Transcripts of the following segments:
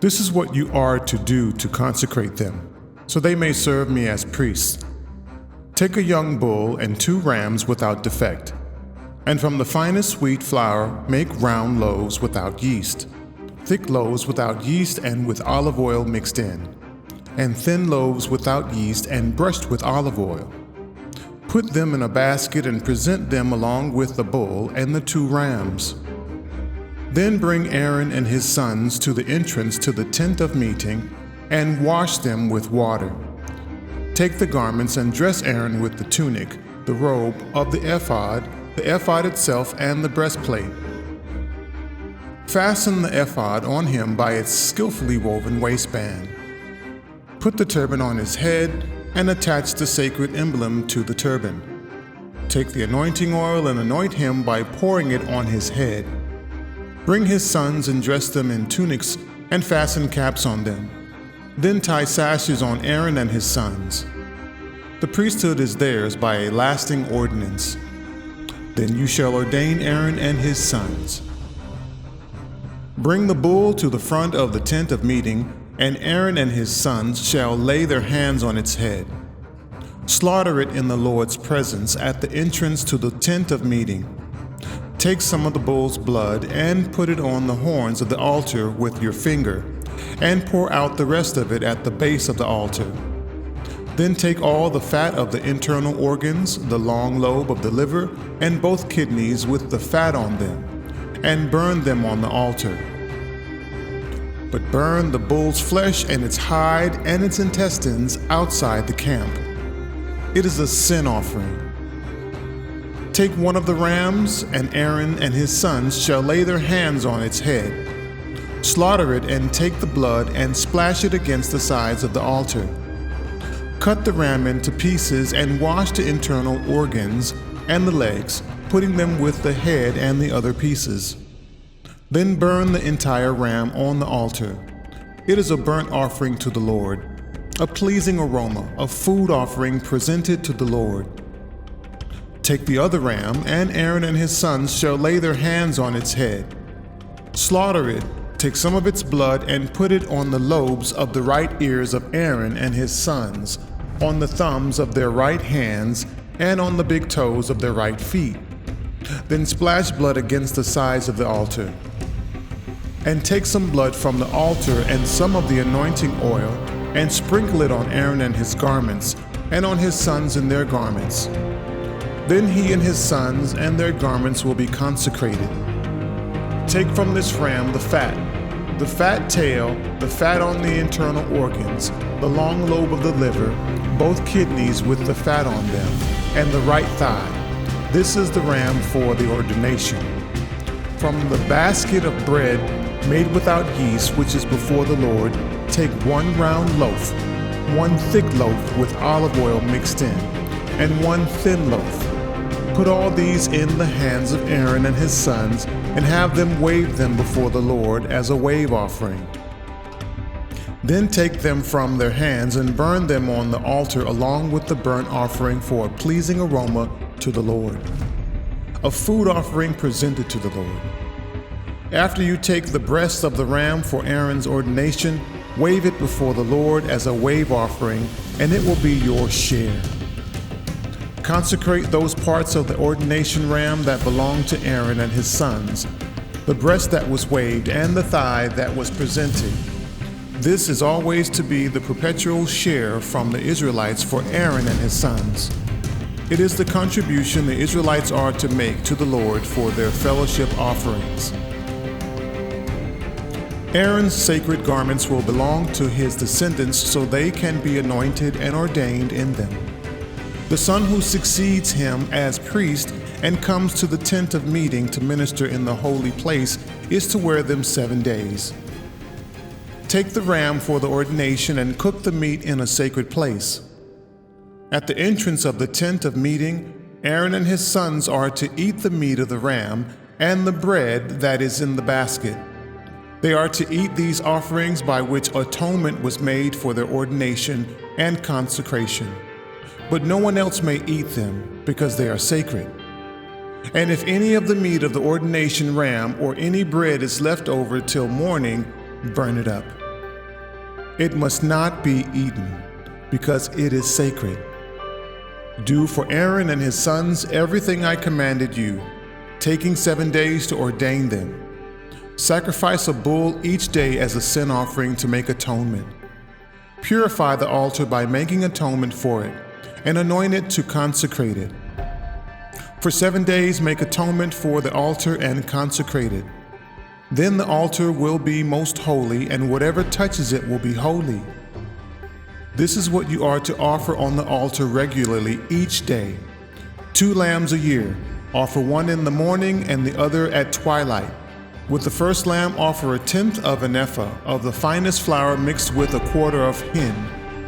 This is what you are to do to consecrate them, so they may serve me as priests. Take a young bull and 2 rams without defect, and from the finest wheat flour make round loaves without yeast, thick loaves without yeast and with olive oil mixed in, and thin loaves without yeast and brushed with olive oil. Put them in a basket and present them along with the bull and the 2 rams. Then bring Aaron and his sons to the entrance to the tent of meeting and wash them with water. Take the garments and dress Aaron with the tunic, the robe of the ephod itself, and the breastplate. Fasten the ephod on him by its skillfully woven waistband. Put the turban on his head and attach the sacred emblem to the turban. Take the anointing oil and anoint him by pouring it on his head. Bring his sons and dress them in tunics and fasten caps on them. Then tie sashes on Aaron and his sons. The priesthood is theirs by a lasting ordinance. Then you shall ordain Aaron and his sons. Bring the bull to the front of the tent of meeting, and Aaron and his sons shall lay their hands on its head. Slaughter it in the Lord's presence at the entrance to the tent of meeting. Take some of the bull's blood and put it on the horns of the altar with your finger, and pour out the rest of it at the base of the altar. Then take all the fat of the internal organs, the long lobe of the liver, and both kidneys with the fat on them, and burn them on the altar. But burn the bull's flesh and its hide and its intestines outside the camp. It is a sin offering. Take one of the rams, and Aaron and his sons shall lay their hands on its head. Slaughter it and take the blood and splash it against the sides of the altar. Cut the ram into pieces and wash the internal organs and the legs, putting them with the head and the other pieces. Then burn the entire ram on the altar. It is a burnt offering to the Lord, a pleasing aroma, a food offering presented to the Lord. Take the other ram, and Aaron and his sons shall lay their hands on its head. Slaughter it, take some of its blood and put it on the lobes of the right ears of Aaron and his sons, on the thumbs of their right hands, and on the big toes of their right feet. Then splash blood against the sides of the altar. And take some blood from the altar and some of the anointing oil, and sprinkle it on Aaron and his garments, and on his sons and their garments. Then he and his sons and their garments will be consecrated. Take from this ram the fat tail, the fat on the internal organs, the long lobe of the liver, both kidneys with the fat on them, and the right thigh. This is the ram for the ordination. From the basket of bread made without yeast, which is before the Lord, take 1 round loaf, 1 thick loaf with olive oil mixed in, and 1 thin loaf. Put all these in the hands of Aaron and his sons, and have them wave them before the Lord as a wave offering. Then take them from their hands and burn them on the altar along with the burnt offering for a pleasing aroma to the Lord, a food offering presented to the Lord. After you take the breast of the ram for Aaron's ordination, wave it before the Lord as a wave offering, and it will be your share. Consecrate those parts of the ordination ram that belong to Aaron and his sons, the breast that was waved and the thigh that was presented. This is always to be the perpetual share from the Israelites for Aaron and his sons. It is the contribution the Israelites are to make to the Lord for their fellowship offerings. Aaron's sacred garments will belong to his descendants, so they can be anointed and ordained in them. The son who succeeds him as priest and comes to the tent of meeting to minister in the holy place is to wear them 7 days. Take the ram for the ordination and cook the meat in a sacred place. At the entrance of the tent of meeting, Aaron and his sons are to eat the meat of the ram and the bread that is in the basket. They are to eat these offerings by which atonement was made for their ordination and consecration. But no one else may eat them, because they are sacred. And if any of the meat of the ordination ram or any bread is left over till morning, burn it up. It must not be eaten, because it is sacred. Do for Aaron and his sons everything I commanded you, taking 7 days to ordain them. Sacrifice a bull each day as a sin offering to make atonement. Purify the altar by making atonement for it, and anoint it to consecrate it. For 7 days make atonement for the altar and consecrate it. Then the altar will be most holy, and whatever touches it will be holy. This is what you are to offer on the altar regularly each day. 2 lambs a year. Offer one in the morning and the other at twilight. With the first lamb offer 1/10 of an ephah of the finest flour mixed with 1/4 of hin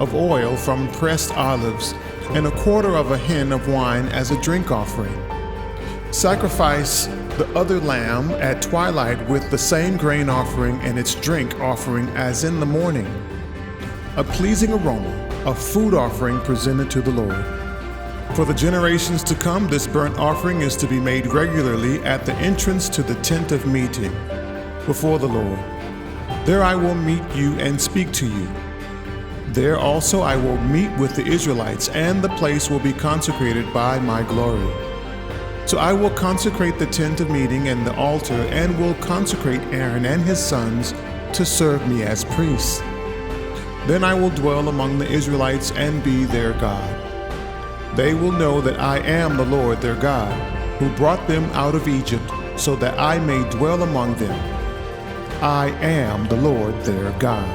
of oil from pressed olives, and 1/4 of a hin of wine as a drink offering. Sacrifice the other lamb at twilight with the same grain offering and its drink offering as in the morning. A pleasing aroma, a food offering presented to the Lord. For the generations to come, this burnt offering is to be made regularly at the entrance to the tent of meeting before the Lord. There I will meet you and speak to you. There also I will meet with the Israelites, and the place will be consecrated by my glory. So I will consecrate the tent of meeting and the altar, and will consecrate Aaron and his sons to serve me as priests. Then I will dwell among the Israelites and be their God. They will know that I am the Lord their God, who brought them out of Egypt, so that I may dwell among them. I am the Lord their God.